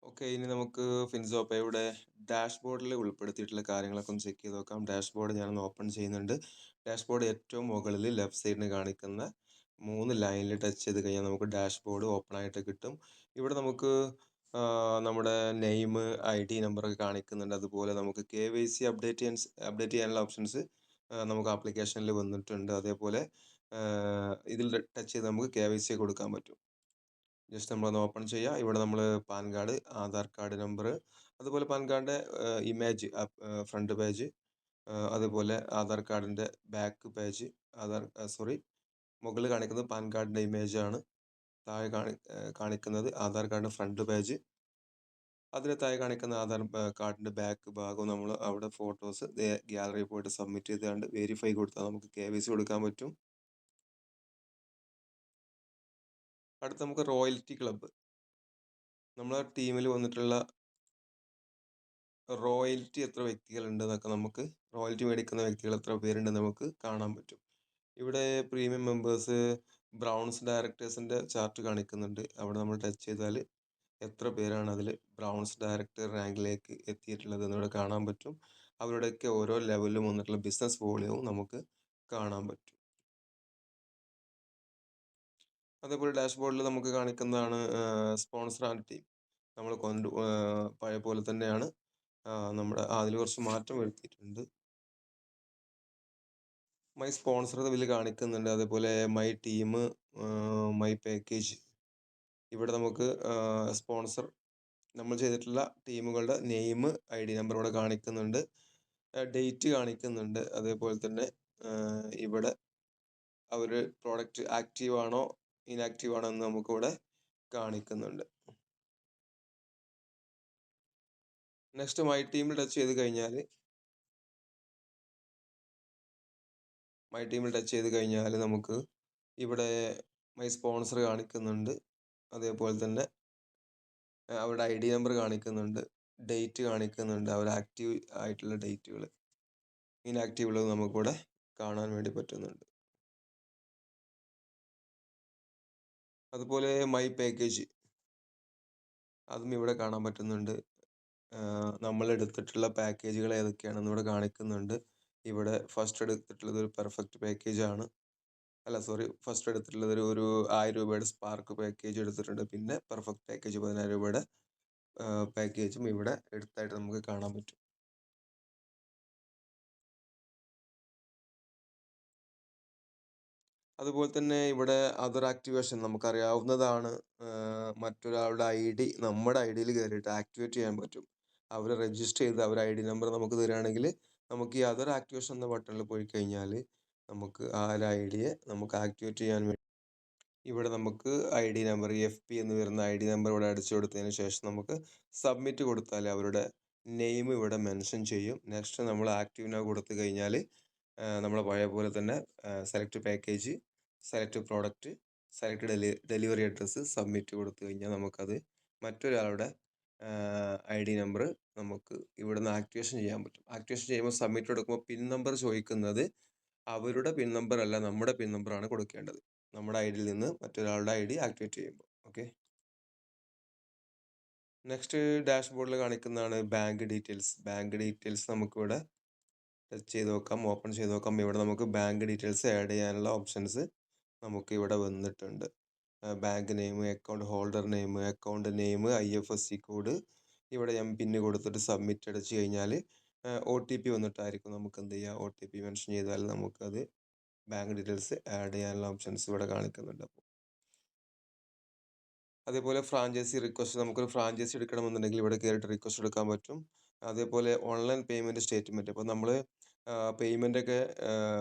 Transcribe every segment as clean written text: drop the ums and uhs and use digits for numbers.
Okay. ഇനി നമുക്ക് ഫിൻസോപ്പയുടെ ഡാഷ്ബോർഡിൽ ഉൾപ്പെടുത്തിയിട്ടുള്ള കാര്യങ്ങളൊക്കെ ഒന്ന് ചെക്ക് ചെയ്ത് നോക്കാം. ഡാഷ്ബോർഡ് ഞാനൊന്ന് ഓപ്പൺ ചെയ്യുന്നുണ്ട്. ഡാഷ്ബോർഡ് ഏറ്റവും മുകളിൽ ലെഫ്റ്റ് സൈഡിന് കാണിക്കുന്ന 3 ലൈനിൽ ടച്ച് ചെയ്ത് കഴിഞ്ഞാൽ നമുക്ക് ഡാഷ്ബോർഡ് ഓപ്പൺ ആയിട്ട് കിട്ടും. ഇവിടെ നമുക്ക് നമ്മുടെ നെയിം, ഐഡി നമ്പറൊക്കെ കാണിക്കുന്നുണ്ട്. അതുപോലെ നമുക്ക് KYC അപ്ഡേറ്റ് ചെയ്യാനുള്ള ഓപ്ഷൻസ് നമുക്ക് ആപ്ലിക്കേഷനിൽ വന്നിട്ടുണ്ട്. അതേപോലെ ഇതിൽ ടച്ച് ചെയ്ത് നമുക്ക് KYC കൊടുക്കാൻ പറ്റും. ജസ്റ്റ് നമ്മളൊന്ന് ഓപ്പൺ ചെയ്യുക. ഇവിടെ നമ്മൾ pan card, Aadhaar card number, അതുപോലെ പാൻ കാർഡിൻ്റെ ഇമേജ് ഫ്രണ്ട് പേജ്, അതുപോലെ ആധാർ കാർഡിൻ്റെ ബാക്ക് പേജ്, മുകളിൽ കാണിക്കുന്നത് പാൻ കാർഡിൻ്റെ ഇമേജാണ്. താഴെ കാണിക്കുന്നത് ആധാർ കാർഡിൻ്റെ ഫ്രണ്ട് പേജ്. അതിന് താഴെ കാണിക്കുന്ന ആധാർ കാർഡിൻ്റെ ബാക്ക് ഭാഗവും നമ്മൾ അവിടെ ഫോട്ടോസ് ഗ്യാലറിയിൽ പോയിട്ട് സബ്മിറ്റ് ചെയ്തുകൊണ്ട് വെരിഫൈ കൊടുത്താൽ നമുക്ക് KYC കൊടുക്കാൻ പറ്റും. അടുത്ത നമുക്ക് റോയൽറ്റി ക്ലബ്ബ്. നമ്മളെ ടീമിൽ വന്നിട്ടുള്ള റോയൽറ്റി എത്ര വ്യക്തികളുണ്ടെന്നൊക്കെ നമുക്ക് റോയൽറ്റി മേടിക്കുന്ന വ്യക്തികൾ എത്ര പേരുണ്ടെന്ന് നമുക്ക് കാണാൻ പറ്റും. ഇവിടെ പ്രീമിയം മെമ്പേഴ്സ്, ബ്രൗൺസ് ഡയറക്ടേഴ്സിൻ്റെ ചാർട്ട് കാണിക്കുന്നുണ്ട്. അവിടെ നമ്മൾ ടച്ച് ചെയ്താൽ എത്ര പേരാണ് അതിൽ ബ്രൗൺസ് ഡയറക്ടർ റാങ്കിലേക്ക് എത്തിയിട്ടുള്ളത് എന്നിവിടെ കാണാൻ പറ്റും. അവരുടെയൊക്കെ ഓരോ ലെവലിലും വന്നിട്ടുള്ള ബിസിനസ് വോളിയവും നമുക്ക് കാണാൻ പറ്റും. അതേപോലെ ഡാഷ്ബോർഡിൽ നമുക്ക് കാണിക്കുന്നതാണ് സ്പോൺസർ ആൻഡ് ടീം. നമ്മൾ പഴയ പോലെ തന്നെയാണ്. നമ്മുടെ അതിൽ കുറച്ച് മാറ്റം വരുത്തിയിട്ടുണ്ട്. മൈ സ്പോൺസർ ഇതിൽ കാണിക്കുന്നുണ്ട്. അതേപോലെ മൈ ടീം, മൈ പാക്കേജ്. ഇവിടെ നമുക്ക് സ്പോൺസർ നമ്മൾ ചെയ്തിട്ടുള്ള ടീമുകളുടെ നെയിം, ID നമ്പർ ഇവിടെ കാണിക്കുന്നുണ്ട്. ഡേറ്റ് കാണിക്കുന്നുണ്ട്. അതേപോലെ തന്നെ ഇവിടെ അവർ പ്രോഡക്റ്റ് ആക്റ്റീവ് ആണോ ഇനാക്റ്റീവ് ആണോ എന്ന് നമുക്കിവിടെ കാണിക്കുന്നുണ്ട്. നെക്സ്റ്റ് മൈ ടീമിൽ ടച്ച് ചെയ്ത് കഴിഞ്ഞാൽ നമുക്ക് ഇവിടെ മൈ സ്പോൺസർ കാണിക്കുന്നുണ്ട്. അതേപോലെ തന്നെ അവരുടെ ID നമ്പർ കാണിക്കുന്നുണ്ട്, ഡേറ്റ് കാണിക്കുന്നുണ്ട്, അവർ ആക്റ്റീവ് ആയിട്ടുള്ള ഡേറ്റുകൾ, ഇനാക്റ്റീവ് ഉള്ളത് നമുക്കിവിടെ കാണാൻ വേണ്ടി പറ്റുന്നുണ്ട്. അതുപോലെ മൈ പാക്കേജ് അതും ഇവിടെ കാണാൻ പറ്റുന്നുണ്ട്. നമ്മൾ എടുത്തിട്ടുള്ള പാക്കേജുകൾ ഏതൊക്കെയാണെന്ന് ഇവിടെ കാണിക്കുന്നുണ്ട്. ഇവിടെ ഫസ്റ്റ് എടുത്തിട്ടുള്ളത് ഒരു പെർഫെക്റ്റ് പാക്കേജ് ആണ്. ഫസ്റ്റ് എടുത്തിട്ടുള്ളത് ഒരു 1000 രൂപയുടെ സ്പാർക്ക് പാക്കേജ് എടുത്തിട്ടുണ്ട്. പിന്നെ പെർഫെക്റ്റ് പാക്കേജ് 10000 രൂപയുടെ പാക്കേജും ഇവിടെ എടുത്തായിട്ട് നമുക്ക് കാണാൻ പറ്റും. അതുപോലെ തന്നെ ഇവിടെ അതർ ആക്ടിവേഷൻ നമുക്കറിയാവുന്നതാണ്. മറ്റൊരാളുടെ ID നമ്മുടെ IDയിൽ കയറിയിട്ട് ആക്ടിവേറ്റ് ചെയ്യാൻ പറ്റും. അവർ രജിസ്റ്റർ ചെയ്ത് അവർ ID നമ്പർ നമുക്ക് തരികയാണെങ്കിൽ നമുക്ക് ഈ അതർ ആക്ടിവേഷൻ എന്ന ബട്ടണിൽ പോയി കഴിഞ്ഞാൽ നമുക്ക് ആ ഒരു IDയെ നമുക്ക് ആക്ടിവേറ്റ് ചെയ്യാൻ വേണ്ടി ഇവിടെ നമുക്ക് ID നമ്പർ FP എന്ന് വരുന്ന ID നമ്പർ ഇവിടെ അടിച്ചു കൊടുത്തതിന് ശേഷം നമുക്ക് സബ്മിറ്റ് കൊടുത്താൽ അവരുടെ നെയിം ഇവിടെ മെൻഷൻ ചെയ്യും. നെക്സ്റ്റ് നമ്മൾ ആക്റ്റീവ് നൗ കൊടുത്തു കഴിഞ്ഞാൽ നമ്മളെ പഴയ പോലെ തന്നെ select package, select product, select delivery address submit കൊടുത്തു കഴിഞ്ഞാൽ നമുക്കത് മറ്റൊരാളുടെ ID നമ്പർ നമുക്ക് ഇവിടുന്ന് ആക്ടിവേഷൻ ചെയ്യാൻ പറ്റും. ആക്ടിവേഷൻ ചെയ്യുമ്പോൾ സബ്മിറ്റ് കൊടുക്കുമ്പോൾ പിൻ നമ്പർ ചോദിക്കുന്നത് അവരുടെ പിൻ നമ്പർ അല്ല, നമ്മുടെ പിൻ നമ്പറാണ് കൊടുക്കേണ്ടത്. നമ്മുടെ IDയിൽ നിന്ന് മറ്റൊരാളുടെ ID ആക്ടിവേറ്റ് ചെയ്യുമ്പോൾ. ഓക്കെ. നെക്സ്റ്റ് ഡാഷ്ബോർഡിൽ കാണിക്കുന്നതാണ് ബാങ്ക് ഡീറ്റെയിൽസ്. ബാങ്ക് ഡീറ്റെയിൽസ് നമുക്കിവിടെ ടച്ച് ചെയ്ത് നോക്കാം, ഓപ്പൺ ചെയ്ത് നോക്കാം. ഇവിടെ നമുക്ക് ബാങ്ക് ഡീറ്റെയിൽസ് ആഡ് ചെയ്യാനുള്ള ഓപ്ഷൻസ് നമുക്ക് ഇവിടെ വന്നിട്ടുണ്ട്. Bank name, account holder name, account name, IFSC code, ഇവിടെ MPIN കൊടുത്തിട്ട് സബ്മിറ്റ് അടിച്ച് കഴിഞ്ഞാൽ OTP വന്നിട്ടായിരിക്കും നമുക്ക് എന്ത് ചെയ്യുക, OTP മെൻഷൻ ചെയ്താൽ നമുക്കത് ബാങ്ക് ഡീറ്റെയിൽസ് ആഡ് ചെയ്യാനുള്ള ഓപ്ഷൻസ് ഇവിടെ കാണിക്കുന്നുണ്ട്. അതേപോലെ ഫ്രാഞ്ചൈസി റിക്വസ്റ്റ്, നമുക്കൊരു ഫ്രാഞ്ചൈസി എടുക്കണമെന്നുണ്ടെങ്കിൽ ഇവിടെ കയറിയിട്ട് റിക്വസ്റ്റ് എടുക്കാൻ പറ്റും. അതേപോലെ ഓൺലൈൻ പേയ്മെൻറ്റ് സ്റ്റേറ്റ്മെൻറ്റ്, ഇപ്പോൾ നമ്മൾ പേയ്മെൻറ്റൊക്കെ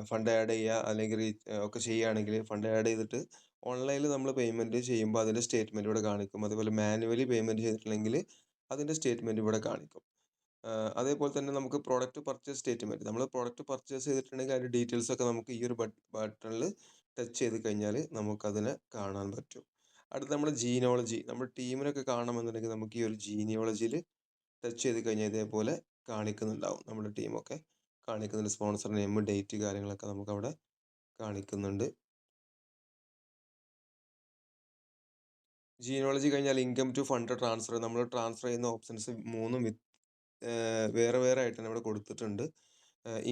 ഫണ്ട് ആഡ് ചെയ്യുക അല്ലെങ്കിൽ ഒക്കെ ചെയ്യുകയാണെങ്കിൽ ഫണ്ട് ആഡ് ചെയ്തിട്ട് ഓൺലൈനിൽ നമ്മൾ പേയ്മെൻറ്റ് ചെയ്യുമ്പോൾ അതിൻ്റെ സ്റ്റേറ്റ്മെൻറ്റ് ഇവിടെ കാണിക്കും. അതേപോലെ മാനുവലി പേയ്മെൻറ്റ് ചെയ്തിട്ടുണ്ടെങ്കിൽ അതിൻ്റെ സ്റ്റേറ്റ്മെൻറ്റ് ഇവിടെ കാണിക്കും. അതേപോലെ തന്നെ നമുക്ക് പ്രോഡക്റ്റ് പർച്ചേസ് സ്റ്റേറ്റ്മെൻറ്റ്, നമ്മൾ പ്രോഡക്റ്റ് പർച്ചേസ് ചെയ്തിട്ടുണ്ടെങ്കിൽ അതിൻ്റെ ഡീറ്റെയിൽസ് ഒക്കെ നമുക്ക് ഈ ഒരു ബട്ടണിൽ ടച്ച് ചെയ്ത് കഴിഞ്ഞാൽ നമുക്കതിനെ കാണാൻ പറ്റും. അടുത്ത നമ്മുടെ ജീനിയോളജി, നമ്മുടെ ടീമിനൊക്കെ കാണണമെന്നുണ്ടെങ്കിൽ നമുക്ക് ഈ ഒരു ജീനിയോളജിയിൽ ടച്ച് ചെയ്ത് കഴിഞ്ഞാൽ ഇതേപോലെ കാണിക്കുന്നുണ്ടാവും. നമ്മുടെ ടീമൊക്കെ കാണിക്കുന്നുണ്ട്. സ്പോൺസർ നെയിം, ഡേറ്റ്, കാര്യങ്ങളൊക്കെ നമുക്കവിടെ കാണിക്കുന്നുണ്ട്. ജീനോളജി കഴിഞ്ഞാൽ ഇൻകം ടു ഫണ്ട് ട്രാൻസ്ഫർ. നമ്മൾ ട്രാൻസ്ഫർ ചെയ്യുന്ന ഓപ്ഷൻസ് 3ഉം വേറെ വേറെ ആയിട്ട് തന്നെ ഇവിടെ കൊടുത്തിട്ടുണ്ട്.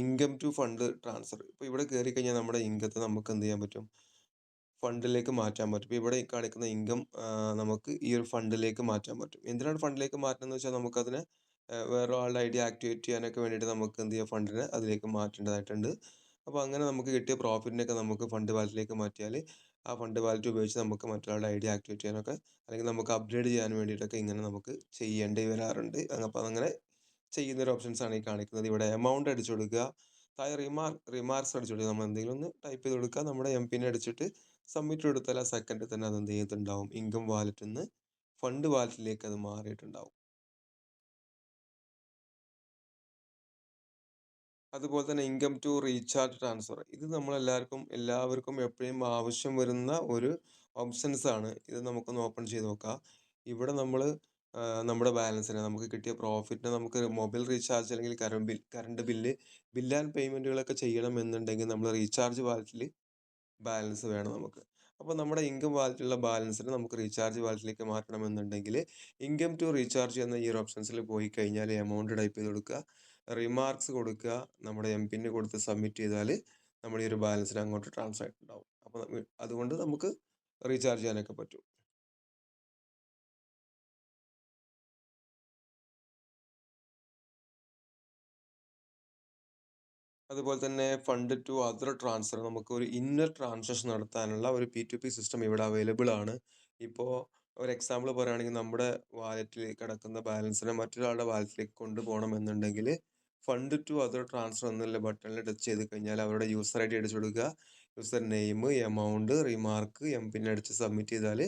Income to fund transfer. ഇപ്പോൾ ഇവിടെ കയറി കഴിഞ്ഞാൽ നമ്മുടെ ഇൻകത്തെ നമുക്ക് എന്ത് ചെയ്യാൻ പറ്റും? ഫണ്ടിലേക്ക് മാറ്റാൻ പറ്റും. ഇപ്പോൾ ഇവിടെ കാണിക്കുന്ന ഇൻകം നമുക്ക് ഈ ഒരു ഫണ്ടിലേക്ക് മാറ്റാൻ പറ്റും. എന്തിനാണ് ഫണ്ടിലേക്ക് മാറ്റുന്നതെന്ന് വെച്ചാൽ നമുക്കതിനെ വേറെ ആളുടെ ഐഡി ആക്ടിവേറ്റ് ചെയ്യാനൊക്കെ വേണ്ടിയിട്ട് നമുക്ക് എന്ത് ചെയ്യാം? ഫണ്ടിനെ അതിലേക്ക് മാറ്റേണ്ടതായിട്ടുണ്ട്. അപ്പോൾ അങ്ങനെ നമുക്ക് കിട്ടിയ പ്രോഫിറ്റിനെയൊക്കെ നമുക്ക് ഫണ്ട് വാലറ്റിലേക്ക് മാറ്റിയാൽ ആ ഫണ്ട് വാലറ്റ് ഉപയോഗിച്ച് നമുക്ക് മറ്റൊരാളുടെ ഐഡി ആക്ടിവേറ്റ് ചെയ്യാനൊക്കെ അല്ലെങ്കിൽ നമുക്ക് അപ്ഗ്രേഡ് ചെയ്യാൻ വേണ്ടിയിട്ടൊക്കെ ഇങ്ങനെ നമുക്ക് ചെയ്യേണ്ടി വരാറുണ്ട്. അപ്പോൾ അങ്ങനെ ചെയ്യുന്ന ഒരു ഓപ്ഷൻസ് ആണ് ഈ കാണിക്കുന്നത്. ഇവിടെ എമൗണ്ട് അടിച്ചു കൊടുക്കുക. താഴെ റിമാർക്സ് അടിച്ചു കൊടുക്കുക. നമ്മൾ എന്തെങ്കിലും ഒന്ന് ടൈപ്പ് ചെയ്ത് കൊടുക്കുക. നമ്മുടെ എംപിൻ അടിച്ചിട്ട് സബ്മിറ്റ് കൊടുത്താൽ ആ സെക്കൻഡിൽ തന്നെ അത് എന്ത് ചെയ്തിട്ടുണ്ടാവും? ഇൻകം വാലറ്റിൽ നിന്ന് ഫണ്ട് വാലറ്റിലേക്ക് അത് മാറിയിട്ടുണ്ടാവും. അതുപോലെ തന്നെ ഇൻകം ടു റീചാർജ് ട്രാൻസ്ഫർ. ഇത് എല്ലാവർക്കും എപ്പോഴും ആവശ്യം വരുന്ന ഒരു ഓപ്ഷൻസ് ആണ്. ഇത് നമുക്കൊന്ന് ഓപ്പൺ ചെയ്ത് നോക്കാം. ഇവിടെ നമ്മൾ നമ്മുടെ ബാലൻസിനെ നമുക്ക് കിട്ടിയ പ്രോഫിറ്റിനെ നമുക്ക് മൊബൈൽ റീചാർജ് അല്ലെങ്കിൽ കറണ്ട് ബില്ല്, ആൻഡ് പേയ്മെന്റുകളൊക്കെ ചെയ്യണമെന്നുണ്ടെങ്കിൽ നമ്മൾ റീചാർജ് വാലറ്റിൽ ബാലൻസ് വേണം നമുക്ക്. അപ്പോൾ നമ്മുടെ ഇൻകം വാലറ്റിലുള്ള ബാലൻസിനെ നമുക്ക് റീചാർജ് വാലറ്റിലേക്ക് മാറ്റണമെന്നുണ്ടെങ്കിൽ ഇൻകം ടു റീചാർജ് എന്ന ഈ ഒരു ഓപ്ഷൻസിൽ പോയി കഴിഞ്ഞാൽ എമൗണ്ട് ടൈപ്പ് ചെയ്ത് കൊടുക്കുക, റിമാർക്സ് കൊടുക്കുക, നമ്മുടെ എംപിൻ കൊടുത്ത് സബ്മിറ്റ് ചെയ്താൽ നമ്മുടെ ഈ ഒരു ബാലൻസിന് അങ്ങോട്ട് ട്രാൻസ്ഫർ ആയിട്ടുണ്ടാവും. അപ്പോൾ അതുകൊണ്ട് നമുക്ക് റീചാർജ് ചെയ്യാനൊക്കെ പറ്റും. അതുപോലെ തന്നെ ഫണ്ട് ടു അതർ ട്രാൻസ്ഫർ, നമുക്ക് ഒരു ഇന്നർ ട്രാൻസാക്ഷൻ നടത്താനുള്ള ഒരു P2P സിസ്റ്റം ഇവിടെ അവൈലബിൾ ആണ്. ഇപ്പോൾ ഒരു എക്സാമ്പിൾ പറയുകയാണെങ്കിൽ നമ്മുടെ വാലറ്റിൽ കിടക്കുന്ന ബാലൻസിനെ മറ്റൊരാളുടെ വാലറ്റിലേക്ക് കൊണ്ടുപോകണം എന്നുണ്ടെങ്കിൽ ഫണ്ട് ടു അതർ ട്രാൻസ്ഫർ എന്നുള്ള ബട്ടണിൽ ടച്ച് ചെയ്ത് കഴിഞ്ഞാൽ അവരുടെ യൂസർ ഐ ഡി അടിച്ചു കൊടുക്കുക, user name, amount, remark, MPIN അടിച്ച് സബ്മിറ്റ് ചെയ്താൽ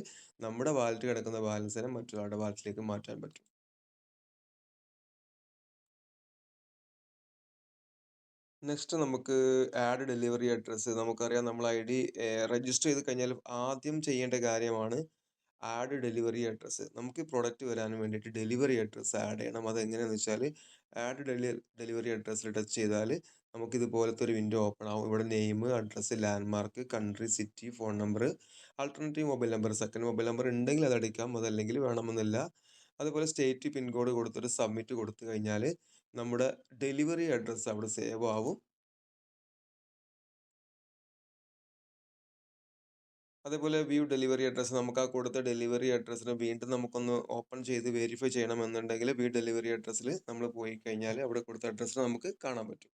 നമ്മുടെ വാലറ്റിൽ കിടക്കുന്ന ബാലൻസിനെ മറ്റൊരാളുടെ വാലറ്റിലേക്ക് മാറ്റാൻ പറ്റും. നെക്സ്റ്റ് നമുക്ക് ആഡ് ഡെലിവറി അഡ്രസ്സ്. നമുക്കറിയാം നമ്മൾ ഐഡി രജിസ്റ്റർ ചെയ്ത് കഴിഞ്ഞാൽ ആദ്യം ചെയ്യേണ്ട കാര്യമാണ് ആഡ് ഡെലിവറി അഡ്രസ്സ്. നമുക്ക് ഈ പ്രൊഡക്റ്റ് വരാൻ വേണ്ടിയിട്ട് ഡെലിവറി അഡ്രസ്സ് ആഡ് ചെയ്യണം. അതെങ്ങനെയാണെന്ന് വെച്ചാൽ ആഡ് ഡെലിവറി അഡ്രസ്സിൽ ടച്ച് ചെയ്താൽ നമുക്ക് ഇതുപോലത്തെ ഒരു വിൻഡോ ഓപ്പൺ ആവും. ഇവിടെ name, address, landmark, country, city, phone number, alternative mobile number, second mobile number ഉണ്ടെങ്കിൽ അത് അടിക്കാം, അതല്ലെങ്കിൽ വേണമെന്നില്ല. അതുപോലെ സ്റ്റേറ്റ്, പിൻകോഡ് കൊടുത്തിട്ട് സബ്മിറ്റ് കൊടുത്തു കഴിഞ്ഞാൽ നമ്മുടെ ഡെലിവറി അഡ്രസ്സ് അവിടെ സേവ് ആവും. അതേപോലെ വ്യൂ ഡെലിവറി അഡ്രസ്സ്, നമുക്ക് ആ കൊടുത്ത ഡെലിവറി അഡ്രസ്സിനെ വീണ്ടും നമുക്കൊന്ന് ഓപ്പൺ ചെയ്ത് വെരിഫൈ ചെയ്യണമെന്നുണ്ടെങ്കിൽ വ്യൂ ഡെലിവറി അഡ്രസ്സിൽ നമ്മൾ പോയി കഴിഞ്ഞാൽ അവിടെ കൊടുത്ത അഡ്രസ്സിനെ നമുക്ക് കാണാൻ പറ്റും.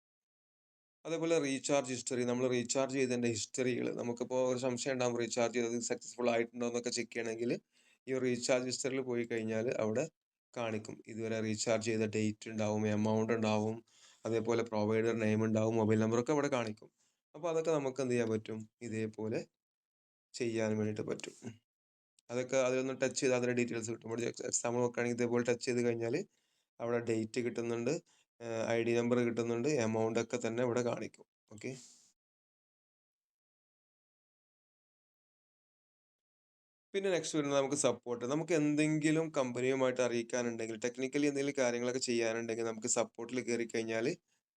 അതേപോലെ റീചാർജ് ഹിസ്റ്ററി, നമ്മൾ റീചാർജ് ചെയ്തതിൻ്റെ ഹിസ്റ്ററികൾ നമുക്കിപ്പോൾ ഒരു സംശയം ഉണ്ടാകും, റീചാർജ് ചെയ്തത് സക്സസ്ഫുൾ ആയിട്ടുണ്ടോ എന്നൊക്കെ ചെക്ക് ചെയ്യണമെങ്കിൽ ഈ റീചാർജ് ഹിസ്റ്ററിൽ പോയി കഴിഞ്ഞാൽ അവിടെ കാണിക്കും. ഇതുവരെ റീചാർജ് ചെയ്ത ഡേറ്റ് ഉണ്ടാവും, എമൗണ്ട് ഉണ്ടാവും, അതേപോലെ പ്രൊവൈഡർ നെയിം ഉണ്ടാവും, മൊബൈൽ നമ്പറൊക്കെ അവിടെ കാണിക്കും. അപ്പോൾ അതൊക്കെ നമുക്ക് എന്ത് ചെയ്യാൻ പറ്റും? ഇതേപോലെ ചെയ്യാൻ വേണ്ടിയിട്ട് പറ്റും. അതൊക്കെ അതിലൊന്ന് ടച്ച് ചെയ്ത് അതിൻ്റെ ഡീറ്റെയിൽസ് കിട്ടും. ഇവിടെ എക്സാമ്പിൾ നോക്കുകയാണെങ്കിൽ ഇതേപോലെ ടച്ച് ചെയ്ത് കഴിഞ്ഞാൽ അവിടെ ഡേറ്റ് കിട്ടുന്നുണ്ട്, ഐഡി നമ്പർ കിട്ടുന്നുണ്ട്, എമൗണ്ട് ഒക്കെ തന്നെ ഇവിടെ കാണിക്കും. ഓക്കെ. പിന്നെ നെക്സ്റ്റ് വരുന്നത് നമുക്ക് സപ്പോർട്ട്. നമുക്ക് എന്തെങ്കിലും കമ്പനിയുമായിട്ട് അറിയിക്കാനുണ്ടെങ്കിൽ, ടെക്നിക്കലി എന്തെങ്കിലും കാര്യങ്ങളൊക്കെ ചെയ്യാനുണ്ടെങ്കിൽ നമുക്ക് സപ്പോർട്ടിൽ കയറി കഴിഞ്ഞാൽ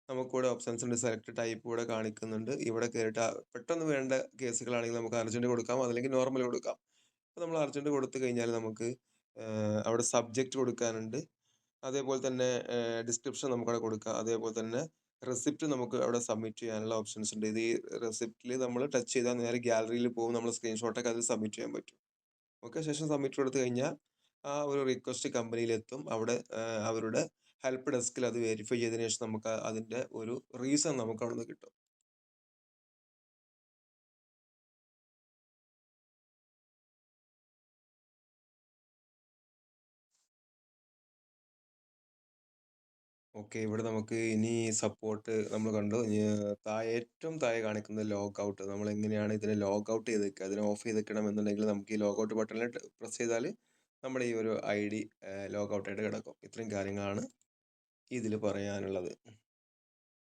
നമുക്കിവിടെ ഓപ്ഷൻസ് ഉണ്ട്. സെലക്ട് ടൈപ്പ് ഇവിടെ കാണിക്കുന്നുണ്ട്. ഇവിടെ കയറിയിട്ട് പെട്ടെന്ന് വേണ്ട കേസുകളാണെങ്കിൽ നമുക്ക് അർജന്റ് കൊടുക്കാം, അതല്ലെങ്കിൽ നോർമൽ കൊടുക്കാം. അപ്പോൾ നമ്മൾ അർജന്റ് കൊടുത്തു കഴിഞ്ഞാൽ നമുക്ക് അവിടെ സബ്ജക്റ്റ് കൊടുക്കാനുണ്ട്. അതേപോലെ തന്നെ ഡിസ്ക്രിപ്ഷൻ നമുക്കവിടെ കൊടുക്കാം. അതേപോലെ തന്നെ റെസിപ്റ്റ് നമുക്ക് അവിടെ സബ്മിറ്റ് ചെയ്യാനുള്ള ഓപ്ഷൻസ് ഉണ്ട്. ഇത് ഈ റെസിപ്റ്റിൽ നമ്മൾ ടച്ച് ചെയ്താൽ നേരെ ഗാലറിയിൽ പോകും. നമ്മൾ സ്ക്രീൻഷോട്ടൊക്കെ അതിൽ സബ്മിറ്റ് ചെയ്യാൻ പറ്റും. ഓക്കെ. ശേഷം സബ്മിറ്റ് കൊടുത്തു കഴിഞ്ഞാൽ ആ ഒരു റിക്വസ്റ്റ് കമ്പനിയിലെത്തും. അവിടെ അവരുടെ ഹെൽപ്പ് ഡെസ്കിൽ അത് വെരിഫൈ ചെയ്തതിനു ശേഷം നമുക്ക് അതിന്റെ ഒരു റീസൺ നമുക്ക് അവിടുന്ന് കിട്ടും. ഓക്കെ. ഇവിടെ നമുക്ക് ഇനി സപ്പോർട്ട് നമ്മൾ കണ്ടു. ഇനി ഏറ്റവും താഴെ കാണിക്കുന്നത് ലോഗ് ഔട്ട്. നമ്മൾ എങ്ങനെയാണ് ഇതിനെ ലോഗ് ഔട്ട് ചെയ്ത് വെക്കുക, അതിനെ ഓഫ് ചെയ്ത് വെക്കണം എന്നുണ്ടെങ്കിൽ നമുക്ക് ഈ ലോഗ് ഔട്ട് ബട്ടണിൽ പ്രസ് ചെയ്താൽ നമ്മുടെ ഈ ഒരു ഐഡി ലോഗ് ഔട്ട് ആയിട്ട് കിടക്കും. ഇത്രയും കാര്യങ്ങളാണ് ഇതിൽ പറയാനുള്ളത്.